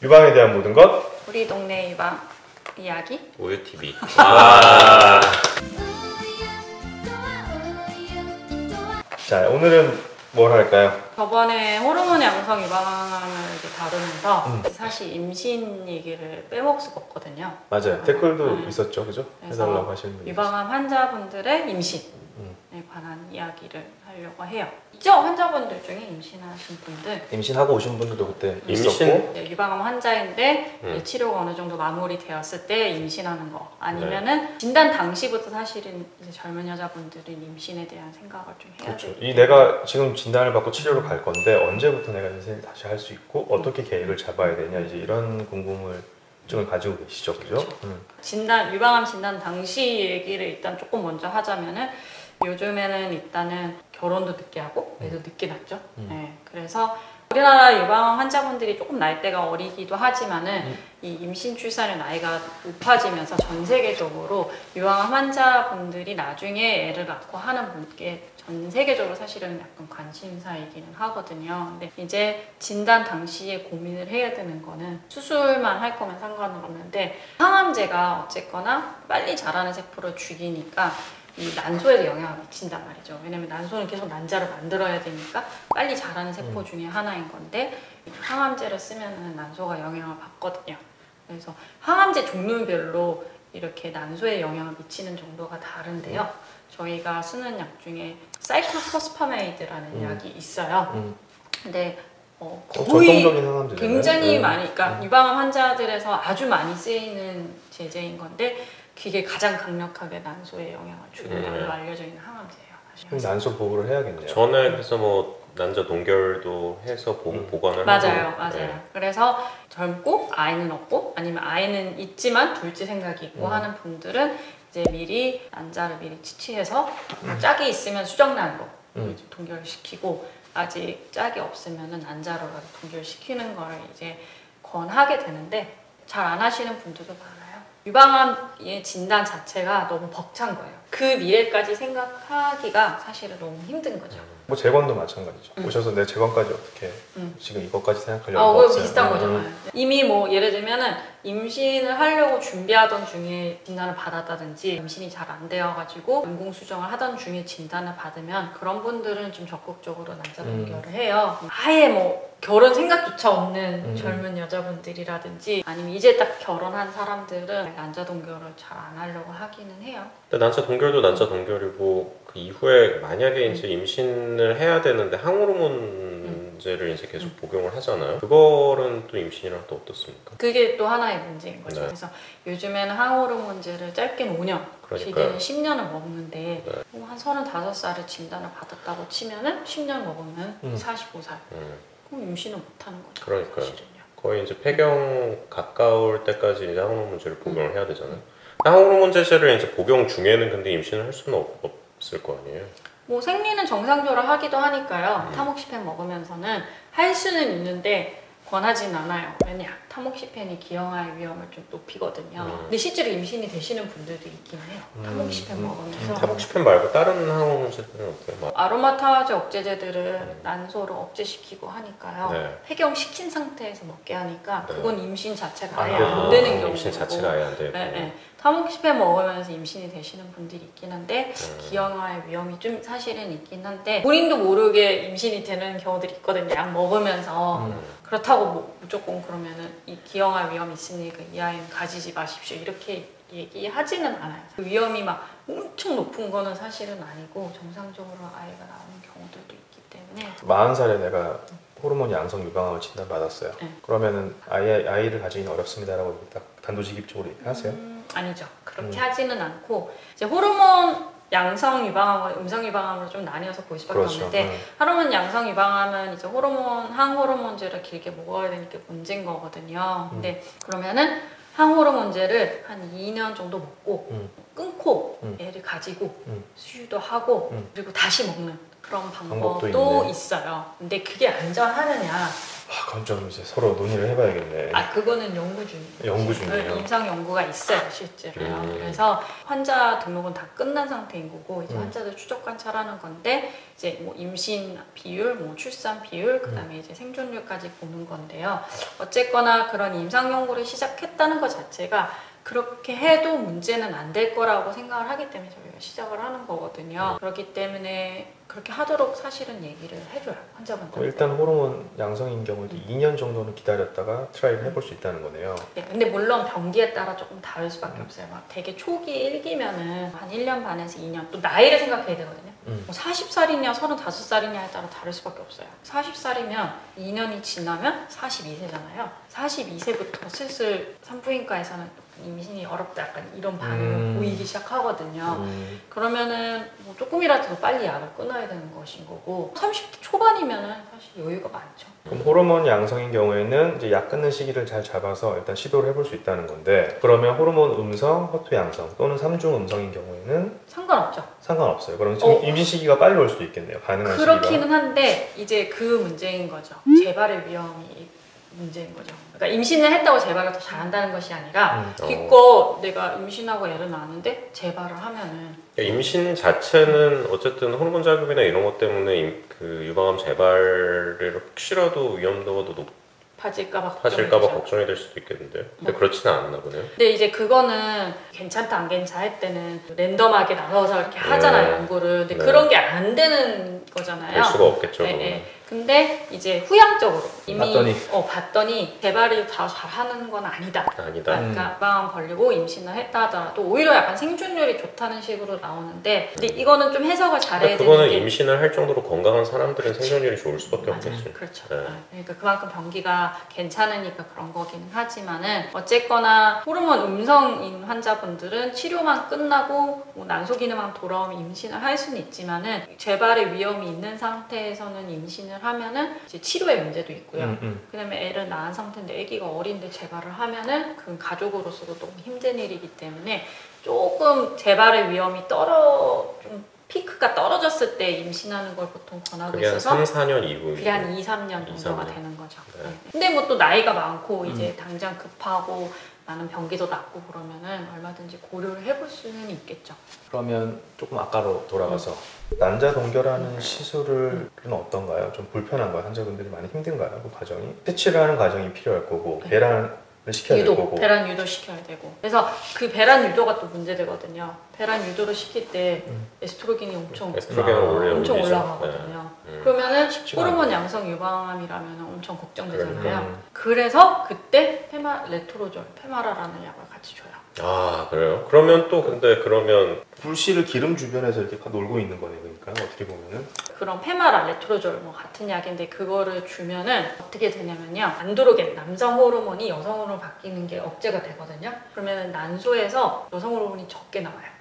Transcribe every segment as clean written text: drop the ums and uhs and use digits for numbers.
유방에 대한 모든 것 우리 동네 유방 이야기 우유TV. 자, 오늘은 뭘 할까요? 저번에 호르몬 양성 유방암을 다루면서 사실 임신 얘기를 빼먹을 수가 없거든요. 맞아요. 댓글도 있었죠, 그죠? 해달라고 하시는 분이 유방암 환자분들의 임신에 관한 이야기를 하려고 해요. 있죠? 환자분들 중에 임신하신 분들, 임신하고 오신 분들도 그때 임신? 있었고 네, 유방암 환자인데 치료가 어느 정도 마무리되었을 때 임신하는 거, 아니면은 진단 당시부터 사실은 이제 젊은 여자분들은 임신에 대한 생각을 좀 해야 돼요. 이 내가 지금 진단을 받고 치료를 갈 건데 언제부터 내가 인생을 다시 할 수 있고 어떻게 계획을 잡아야 되냐, 이제 이런 궁금증을 가지고 계시죠, 그죠? 진단, 유방암 진단 당시 얘기를 일단 조금 먼저 하자면은, 요즘에는 일단은 결혼도 늦게 하고 애도 늦게 낳죠. 네, 그래서 우리나라 유방암 환자분들이 조금 나이대가 어리기도 하지만은 이 임신 출산의 나이가 높아지면서 전 세계적으로 유방암 환자분들이 나중에 애를 낳고 하는 분께 전 세계적으로 사실은 약간 관심사이기는 하거든요. 근데 이제 진단 당시에 고민을 해야 되는 거는, 수술만 할 거면 상관은 없는데 항암제가 어쨌거나 빨리 자라는 세포를 죽이니까 이 난소에도 영향을 미친단 말이죠. 왜냐면 난소는 계속 난자를 만들어야 되니까 빨리 자라는 세포 중에 하나인 건데, 항암제를 쓰면 난소가 영향을 받거든요. 그래서 항암제 종류별로 이렇게 난소에 영향을 미치는 정도가 다른데요. 저희가 쓰는 약 중에 사이클로포스파메이드라는 약이 있어요. 근데 거의 전통적인 항암제잖아요. 굉장히 많이, 그러니까 유방암 환자들에서 아주 많이 쓰이는 제제인 건데, 그게 가장 강력하게 난소에 영향을 주는 걸로 알려져 있는 항암제예요. 그럼 난소 보호를 해야겠네요. 전에 그래서 뭐 난자 동결도 해서 보관을 맞아요, 하고. 맞아요. 네. 그래서 젊고 아이는 없고, 아니면 아이는 있지만 둘째 생각이 있고 하는 분들은 이제 미리 난자를 미리 치취해서 짝이 있으면 수정란으로 이제 동결시키고, 아직 짝이 없으면은 난자로라도 동결시키는 거를 이제 권하게 되는데, 잘 안 하시는 분들도 많아요. 유방암의 진단 자체가 너무 벅찬 거예요. 그 미래까지 생각하기가 사실은 너무 힘든 거죠. 뭐 재건도 마찬가지죠. 오셔서 내 재건까지 어떻게 지금 이것까지 생각할 여유가 그거 없어요. 비슷한 거잖아요. 이미 뭐 예를 들면은 임신을 하려고 준비하던 중에 진단을 받았다든지, 임신이 잘 안 되어가지고 인공수정을 하던 중에 진단을 받으면, 그런 분들은 좀 적극적으로 난자 동결을 해요. 아예 뭐 결혼 생각조차 없는 젊은 여자분들이라든지, 아니면 이제 딱 결혼한 사람들은 난자 동결을 잘 안 하려고 하기는 해요. 근데 난자 동결도 난자 동결이고, 그 이후에 만약에 이제 임신을 해야 되는데 항호르몬제를 이제 계속 복용을 하잖아요. 그거는 또 임신이랑 또 어떻습니까? 그게 또 하나의 문제인 거죠. 네. 그래서 요즘에는 항호르몬제를 짧게는 5년, 길게는 10년을 먹는데, 뭐 한 35살에 진단을 받았다고 치면은 10년 먹으면 45살. 그럼 임신을 못하는 거죠. 그러니까요. 사실은요. 거의 이제 폐경 가까울 때까지 이제 항호르몬제를 복용을 해야 되잖아요. 항호르몬제를 이제 복용 중에는 근데 임신을 할 수는 없을 거 아니에요? 뭐 생리는 정상적으로 하기도 하니까요. 타모xifen 먹으면서는 할 수는 있는데 권하진 않아요. 왜냐? 타모xifen이 기형아의 위험을 좀 높이거든요. 근데 실제로 임신이 되시는 분들도 있긴 해요. 타모xifen 먹으면서. 타모xifen 말고 다른 항호르몬제들은 어때요? 아로마타제 억제제들은 난소를 억제시키고 하니까요. 네. 폐경시킨 상태에서 먹게 하니까 그건 임신 자체가 아예 되고. 안 되는 경우고. 임신 자체가 아예 안 되고. 네. 타모xifen 먹으면서 임신이 되시는 분들이 있긴 한데, 기형아의 위험이 좀 사실은 있긴 한데, 본인도 모르게 임신이 되는 경우들이 있거든요. 약 먹으면서. 그렇다고 뭐 무조건 그러면은 이 기형아 위험이 있으니까 이 아이는 가지지 마십시오, 이렇게 얘기하지는 않아요. 그 위험이 막 엄청 높은 거는 사실은 아니고, 정상적으로 아이가 나오는 경우들도 있기 때문에. 40살에 내가 호르몬 양성 유방암을 진단받았어요. 네. 그러면은 아이를 가지기는 어렵습니다라고 딱 단도직입적으로 얘기하세요? 아니죠. 그렇게 하지는 않고, 이제 호르몬 양성 유방암과 음성 유방암으로 좀 나뉘어서 볼 수밖에 없는데, 호르몬 양성 유방암은 이제 항호르몬제를 길게 먹어야 되니까 문제인 거거든요. 근데 그러면은 항호르몬제를 한 2년 정도 먹고 끊고 애를 가지고 수유도 하고 그리고 다시 먹는 그런 방법도 있어요. 근데 그게 안전하느냐? 그건 좀 이제 서로 논의를 해봐야겠네. 그거는 연구 중이에요. 연구 중이에요. 임상 연구가 있어요, 실제로요. 그래서 환자 등록은 다 끝난 상태인 거고 이제 환자들 추적 관찰하는 건데 이제 뭐 임신 비율, 뭐 출산 비율, 그다음에 이제 생존율까지 보는 건데요. 어쨌거나 그런 임상 연구를 시작했다는 것 자체가 그렇게 해도 문제는 안 될 거라고 생각을 하기 때문에 저희가 시작을 하는 거거든요. 그렇기 때문에 그렇게 하도록 사실은 얘기를 해줘요, 환자분들. 일단 호르몬 양성인 경우도 2년 정도는 기다렸다가 트라이를 해볼 수 있다는 거네요. 네, 근데 물론 병기에 따라 조금 다를 수밖에 없어요. 막 되게 초기 1기면은 한 1년 반에서 2년, 또 나이를 생각해야 되거든요. 뭐 40살이냐 35살이냐에 따라 다를 수밖에 없어요. 40살이면 2년이 지나면 42세잖아요. 42세부터 슬슬 산부인과에서는 임신이 어렵다 약간 이런 반응을 보이기 시작하거든요. 그러면은 뭐 조금이라도 더 빨리 약을 끊어야 되는 것인 거고 30대 초반이면은 사실 여유가 많죠. 그럼 호르몬 양성인 경우에는 이제 약 끊는 시기를 잘 잡아서 일단 시도를 해볼 수 있다는 건데, 그러면 호르몬 음성, 허투 양성 또는 3중 음성인 경우에는 상관없죠. 상관없어요. 그럼 지금 임신 시기가 빨리 올 수도 있겠네요. 가능한 그렇기는 시기가. 한데 이제 그 문제인 거죠. 재발의 위험이 문제인 거죠. 그러니까 임신을 했다고 재발을 더 잘한다는 것이 아니라 기껏 내가 임신하고 애를 낳았는데 재발을 하면은 임신 자체는 어쨌든 호르몬 자극이나 이런 것 때문에 그 유방암 재발을 혹시라도 위험도가 더 높아질까봐 걱정이 될 수도 있겠는데요. 근데 그렇지는 않나 보네요. 근데 이제 그거는 괜찮다 안 괜찮다 할 때는 랜덤하게 나눠서 이렇게 하잖아요, 연구를. 근데 그런 게 안 되는 거잖아요. 될 수가 없겠죠. 네. 근데 이제 후향적으로 이미 봤더니 봤더니 재발이 다 잘하는 건 아니다. 그러니까 유방암 걸리고 임신을 했다 하더라도 오히려 약간 생존율이 좋다는 식으로 나오는데 근데 이거는 좀 해석을 잘해야 되는 게 그거는 임신을 할 정도로 건강한 사람들은 생존율이 좋을 수밖에 없겠지. 그렇죠. 네. 그러니까 그만큼 병기가 괜찮으니까 그런 거기는 하지만은 어쨌거나 호르몬 음성인 환자분들은 치료만 끝나고 뭐 난소 기능만 돌아오면 임신을 할 수는 있지만은 재발의 위험이 있는 상태에서는 임신을 하면은 이제 치료의 문제도 있고요. 그다음에 애를 낳은 상태인데 아기가 어린데 재발을 하면은 그건 가족으로서도 너무 힘든 일이기 때문에 조금 재발의 위험이 좀 피크가 떨어졌을 때 임신하는 걸 보통 권하고 그게 한 있어서 3, 4년 이후 그게 한 2, 3년 정도가 2, 3년. 되는 거죠. 네. 근데 뭐 또 나이가 많고 이제 당장 급하고 나는 병기도 났고 그러면은 얼마든지 고려를 해볼 수는 있겠죠. 그러면 조금 아까로 돌아가서 난자 동결하는 시술은 어떤가요? 좀 불편한가요? 환자분들이 많이 힘든가요? 그 과정이? 퇴치를 하는 과정이 필요할 거고 배란을 시켜야 될 거고 배란 유도 시켜야 되고 그래서 그 배란 유도가 또 문제되거든요. 배란 유도를 시킬 때 에스트로겐이 엄청 올라가거든요. 그러면은 호르몬 양성 유방암이라면 엄청 걱정되잖아요. 그래서 그때 레토로졸, 페마라라는 약을 같이 줘요. 아 그래요? 그러면 또 근데 그러면 불씨를 기름 주변에서 이렇게 놀고 있는 거네. 그러니까 어떻게 보면은 그런 페마라, 레토로졸 뭐 같은 약인데 그거를 주면은 어떻게 되냐면요. 안드로겐, 남성 호르몬이 여성 호르몬으로 바뀌는 게 억제가 되거든요. 그러면은 난소에서 여성 호르몬이 적게 나와요.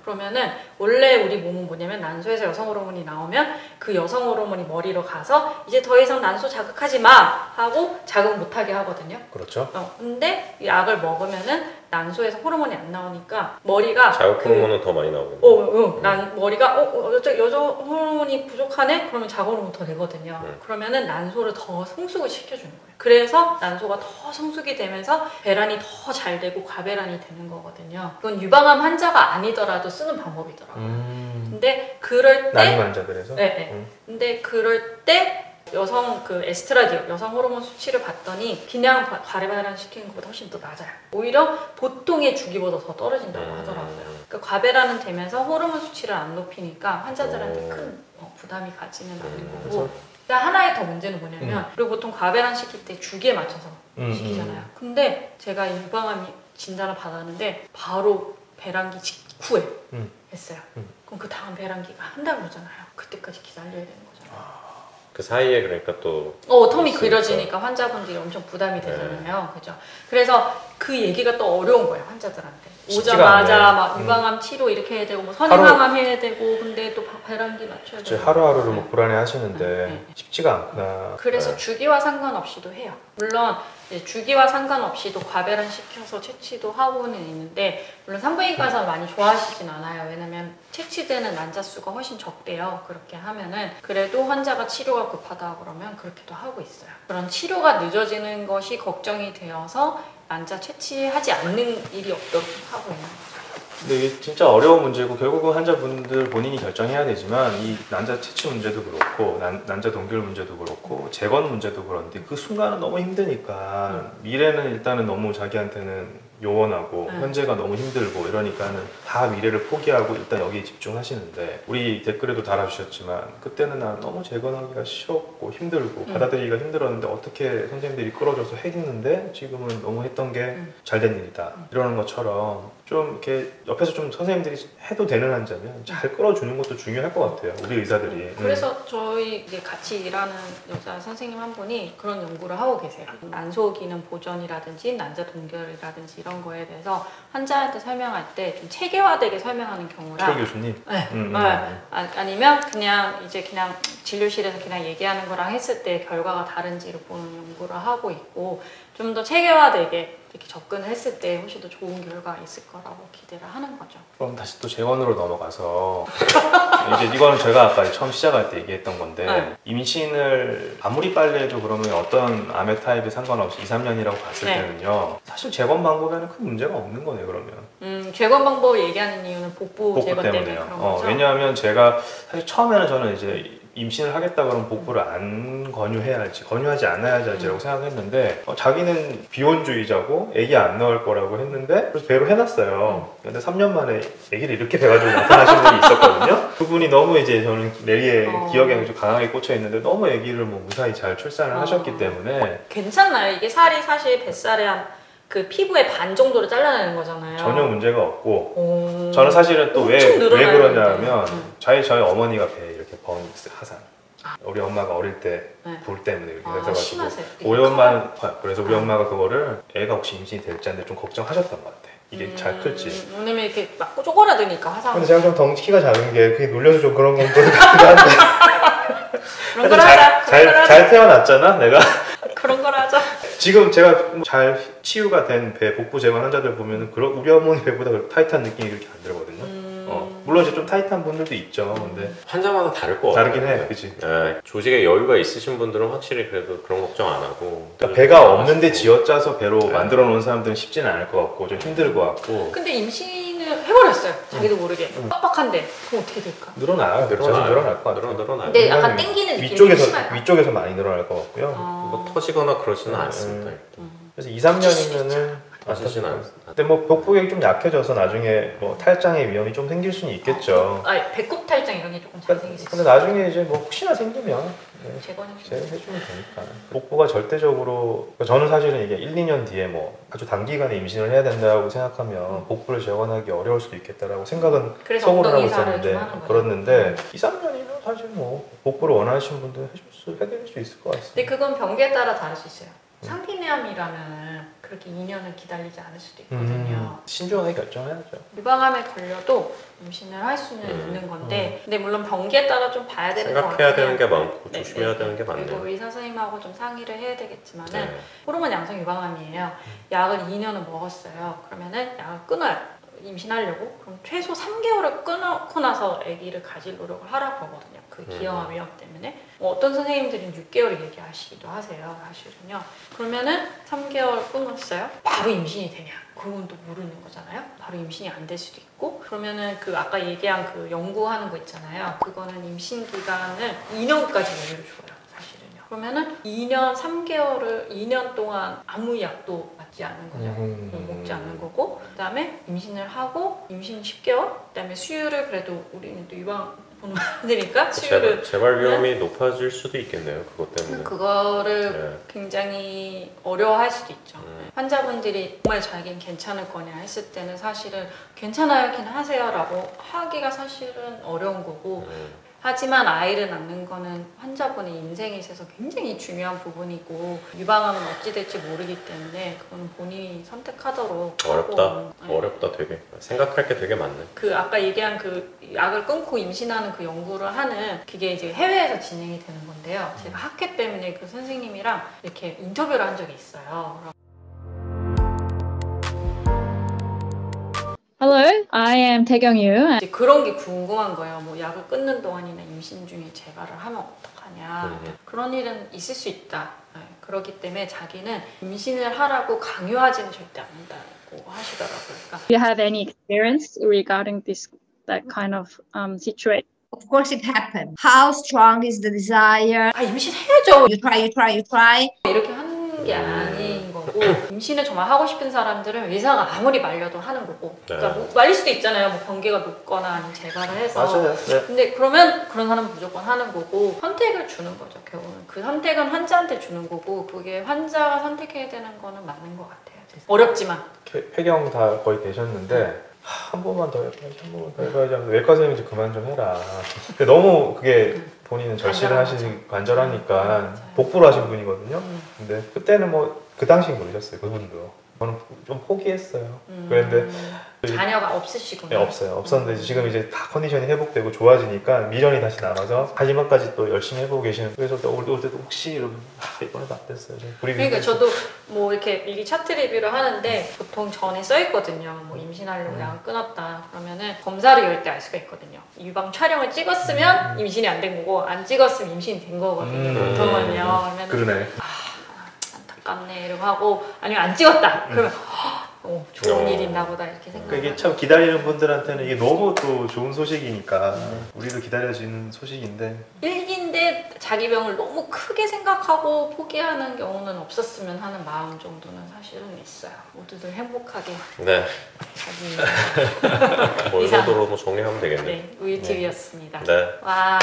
그러면은 원래 우리 몸은 뭐냐면 난소에서 여성 호르몬이 나오면 그 여성 호르몬이 머리로 가서 이제 더 이상 난소 자극하지 마 하고 자극 못하게 하거든요. 그렇죠. 근데 이 약을 먹으면은 난소에서 호르몬이 안 나오니까 머리가 자극 호르몬은 더 많이 나오겠네요. 머리가 여성 호르몬이 부족하네? 그러면 자극 호르몬 더 내거든요. 그러면은 난소를 더 성숙을 시켜주는 거예요. 그래서 난소가 더 성숙이 되면서 배란이 더 잘 되고 과배란이 되는 거거든요. 이건 유방암 환자가 아니더라도 쓰는 방법이더라고요. 근데 그럴 때 난임 환자들에서 근데 그럴 때 여성 에스트라디올, 여성 호르몬 수치를 봤더니 그냥 과배란 시키는 것보다 훨씬 더 낮아요. 오히려 보통의 주기보다 더 떨어진다고 하더라고요. 그러니까 과배란은 되면서 호르몬 수치를 안 높이니까 환자들한테 큰 부담이 가지는 않는 거고. 그러니까 하나의 더 문제는 뭐냐면 그리고 보통 과배란 시킬 때 주기에 맞춰서 시키잖아요. 근데 제가 유방암 진단을 받았는데 바로 배란기 직후에 했어요. 그럼 그 다음 배란기가 한 달 후잖아요. 그때까지 기다려야 되는 거잖아요. 그 사이에 그러니까 또 텀이 길어지니까 환자분들이 엄청 부담이 되잖아요. 그죠? 그래서 그 얘기가 또 어려운 거예요, 환자들한테. 오자마자 막 유방암 치료 이렇게 해야 되고 뭐 선행항암 해야 되고 근데 또 배란기 맞춰야 되고 하루하루를 뭐 불안해 하시는데 쉽지가 않구나. 그래서 주기와 상관없이도 해요. 물론 이제 주기와 상관없이도 과배란 시켜서 채취도 하고는 있는데 물론 산부인과에서 많이 좋아하시진 않아요. 왜냐면 채취되는 난자 수가 훨씬 적대요. 그렇게 하면은 그래도 환자가 치료가 급하다 그러면 그렇게도 하고 있어요. 그런 치료가 늦어지는 것이 걱정이 되어서 난자 채취하지 않는 일이 없도록 하고 있는 거죠. 근데 이게 진짜 어려운 문제고 결국은 환자분들 본인이 결정해야 되지만 이 난자 채취 문제도 그렇고 난자 동결 문제도 그렇고 재건 문제도 그런데 그 순간은 너무 힘드니까 미래는 일단은 너무 자기한테는 요원하고 현재가 너무 힘들고 이러니까는 다 미래를 포기하고 일단 여기에 집중하시는데 우리 댓글에도 달아주셨지만 그때는 난 너무 재건하기가 싫었고 힘들고 받아들이기가 힘들었는데 어떻게 선생님들이 끌어줘서 했는데 지금은 너무 했던 게 잘된 일이다 이러는 것처럼 좀 이렇게 옆에서 좀 선생님들이 해도 되는 환자면 잘 끌어주는 것도 중요할 것 같아요. 우리 의사들이. 그래서 저희 이제 같이 일하는 여자 선생님 한 분이 그런 연구를 하고 계세요. 난소 기능 보전이라든지 난자 동결이라든지 이런 거에 대해서 환자한테 설명할 때 좀 체계화되게 설명하는 경우랑 최 교수님. 네. 아니면 그냥 진료실에서 그냥 얘기하는 거랑 했을 때 결과가 다른지를 보는 연구를 하고 있고 좀 더 체계화되게 이렇게 접근을 했을 때 훨씬 더 좋은 결과가 있을 거라고 기대를 하는 거죠. 그럼 다시 또 재건으로 넘어가서 이제 이거는 제가 아까 처음 시작할 때 얘기했던 건데 임신을 아무리 빨리 해도 그러면 어떤 암의 타입에 상관없이 2, 3년이라고 봤을 때는요 사실 재건 방법에는 큰 문제가 없는 거네요 그러면. 재건 방법 얘기하는 이유는 복부 재건 때문에 때문에요. 그런 거죠? 왜냐하면 제가 사실 처음에는 저는 이제 임신을 하겠다 그러면 복부를 안 권유해야지 권유하지 않아야 할지라고 생각했는데 자기는 비혼주의자고 애기 안 낳을 거라고 했는데 그래서 배로 해놨어요. 근데 3년 만에 애기를 이렇게 배가지고 나타나신 분이 있었거든요. 그분이 너무 이제 저는 내리에 기억에 좀 강하게 꽂혀 있는데 너무 애기를 뭐 무사히 잘 출산을 하셨기 때문에 괜찮나요? 이게 살이 사실 뱃살의 그 피부의 반 정도를 잘라내는 거잖아요. 전혀 문제가 없고 저는 사실은 또 왜 그러냐면 저희 어머니가 배에 이렇게 번이 있어요. 하산. 우리 엄마가 어릴 때 불 때문에 이렇게 해서가지고 그래서 우리 엄마가 그거를 애가 혹시 임신이 될지 않는데 좀 걱정하셨던 것 같아. 이게 잘 클지. 왜냐면 이렇게 막 쪼그라드니까 화상. 근데 제가 좀 덩치 키가 작은 게 그게 눌려서 좀 그런 건도 같기도 한데. 그런 걸 하자. 잘 태어났잖아, 내가. 그런 걸 하자. 지금 제가 잘 치유가 된 배, 복부 재건 환자들 보면은 우리 어머니 배보다 타이트한 느낌이 그렇게 안 들거든요. 물론 이제 좀 타이트한 분들도 있죠. 근데 환자마다 다를 것 같아요. 다르긴 해, 그치? 네, 조직에 여유가 있으신 분들은 확실히 그래도 그런 걱정 안 하고. 그러니까 배가 없는데 쥐어짜서 배로 만들어 놓은 사람들은 쉽지는 않을 것 같고 좀 힘들 것 같고. 근데 임신을 해버렸어요. 자기도 모르게. 빡빡한데 그럼 어떻게 될까? 늘어나요. 늘어날 것 같아요. 늘어나요. 근데 약간 땡기는 느낌이 심할까? 위쪽에서 많이 늘어날 것 같고요. 뭐 터지거나 그러지는 않습니다. 그래서 2, 3년이면은 하시진 않아요. 근데 뭐 복부경이 좀 약해져서 나중에 뭐 탈장의 위험이 좀 생길 수는 있겠죠. 배꼽 탈장 이런 게 조금 잘 생길 수 있어요. 근데 나중에 이제 뭐 혹시나 생기면 재건해주면 되니까. 복부가 절대적으로 저는 사실은 이게 1, 2년 뒤에 뭐 아주 단기간에 임신을 해야 된다고 생각하면 복부를 재건하기 어려울 수도 있겠다라고 생각은 속으로 하고 있었는데 그랬는데 2, 3년이면 사실 뭐 복부를 원하시는 분들 해드릴 수 있을 것 같습니다. 근데 그건 병기에 따라 다를 수 있어요. 상피내암이라면 그렇게 2년을 기다리지 않을 수도 있거든요. 신중하게 결정해야죠. 유방암에 걸려도 임신을 할 수는 있는 건데 근데 물론 병기에 따라 좀 봐야 되는 것 같아요. 생각해야 되는 게 많고 조심해야 되는 게 많네요. 그리고 의사 선생님하고 좀 상의를 해야 되겠지만은 호르몬 양성 유방암이에요. 약을 2년을 먹었어요. 그러면은 약을 끊어요. 임신하려고? 그럼 최소 3개월을 끊고 나서 아기를 가질 노력을 하라고 하거든요. 그 기형아 위험 때문에. 어떤 선생님들은 6개월 얘기하시기도 하세요. 사실은요. 그러면은 3개월 끊었어요. 바로 임신이 되냐? 그건 또 모르는 거잖아요. 바로 임신이 안 될 수도 있고. 그러면은 그 아까 얘기한 그 연구하는 거 있잖아요. 그거는 임신 기간을 2년까지 여유를 줘요. 사실은요. 그러면은 2년 3개월을 2년 동안 아무 약도 맞지 않는 거죠. 먹지 않는 거고 그 다음에 임신을 하고 임신 10개월 그 다음에 수유를 그래도 우리는 또 유방 보는 분들이니까 수유를 재발 위험이 높아질 수도 있겠네요. 그것 때문에 그거를 굉장히 어려워할 수도 있죠. 환자분들이 정말 자기는 괜찮을 거냐 했을 때는 사실은 괜찮아요, 하세요 라고 하기가 사실은 어려운 거고 하지만 아이를 낳는 거는 환자분의 인생에 있어서 굉장히 중요한 부분이고 유방암은 어찌 될지 모르기 때문에 그건 본인이 선택하도록 어렵다. 하고, 어렵다 되게. 생각할 게 되게 많네. 그 아까 얘기한 그 약을 끊고 임신하는 그 연구를 하는 그게 이제 해외에서 진행이 되는 건데요. 제가 학회 때문에 그 선생님이랑 이렇게 인터뷰를 한 적이 있어요. Hello, I am 태경유. 이제 그런 게 궁금한 거예요. 뭐 약을 끊는 동안이나 임신 중에 재발을 하면 어떡하냐. 그런 일은 있을 수 있다. 네, 그렇기 때문에 자기는 임신을 하라고 강요하지는 절대 않는다고 하시더라고요. 그러니까 Do you have any experience regarding that kind of situation? Of course it happened. How strong is the desire? 임신해야죠. You try. 이렇게 하는 게 아닌 거고 임신을 정말 하고 싶은 사람들은 의사가 아무리 말려도 하는 거고 그러니까 뭐 말릴 수도 있잖아요. 뭐 번개가 높거나 아니면 재발을 해서 맞아요. 네. 근데 그러면 그런 사람은 무조건 하는 거고 선택을 주는 거죠. 결국은 그 선택은 환자한테 주는 거고 그게 환자가 선택해야 되는 거는 맞는 것 같아요. 어렵지만 폐경 다 거의 되셨는데 한 번만 더 해봐야지, 한 번만 더 해봐야지 하면서 외과 선생님이 이제 그만 좀 해라. 근데 너무 그게 본인은 절실을 하시니 간절하니까 복부로 하신 분이거든요. 근데 그때는 뭐 그 당시엔 그러셨어요. 그분도. 저는 좀 포기했어요. 그런데 자녀가 없으시구나. 네, 없어요. 없었는데 지금 이제 다 컨디션이 회복되고 좋아지니까 미련이 다시 남아서 마지막까지 또 열심히 해보고 계시는. 그래서 또 올 때도 혹시 이러면 이번에도 안 됐어요. 그러니까 저도 뭐 이렇게 미리 차트 리뷰를 하는데 보통 전에 써 있거든요. 뭐 임신하려고 약을 끊었다. 그러면은 검사를 열 때 알 수가 있거든요. 유방 촬영을 찍었으면 임신이 안 된 거고 안 찍었으면 임신이 된 거거든요. 보통은요. 그러네. 안타깝네 이러고 하고 아니면 안 찍었다. 그러면 좋은 일이 있나 보다 이렇게 생각하고 그러니까 이게 참 기다리는 분들한테는 이게 너무 또 좋은 소식이니까 우리도 기다려지는 소식인데 일기인데 자기 병을 너무 크게 생각하고 포기하는 경우는 없었으면 하는 마음 정도는 사실은 있어요. 모두들 행복하게 네. 자기 뭐 이 정도로 뭐 정리하면 되겠네. 네, 우유TV였습니다. 네. 와.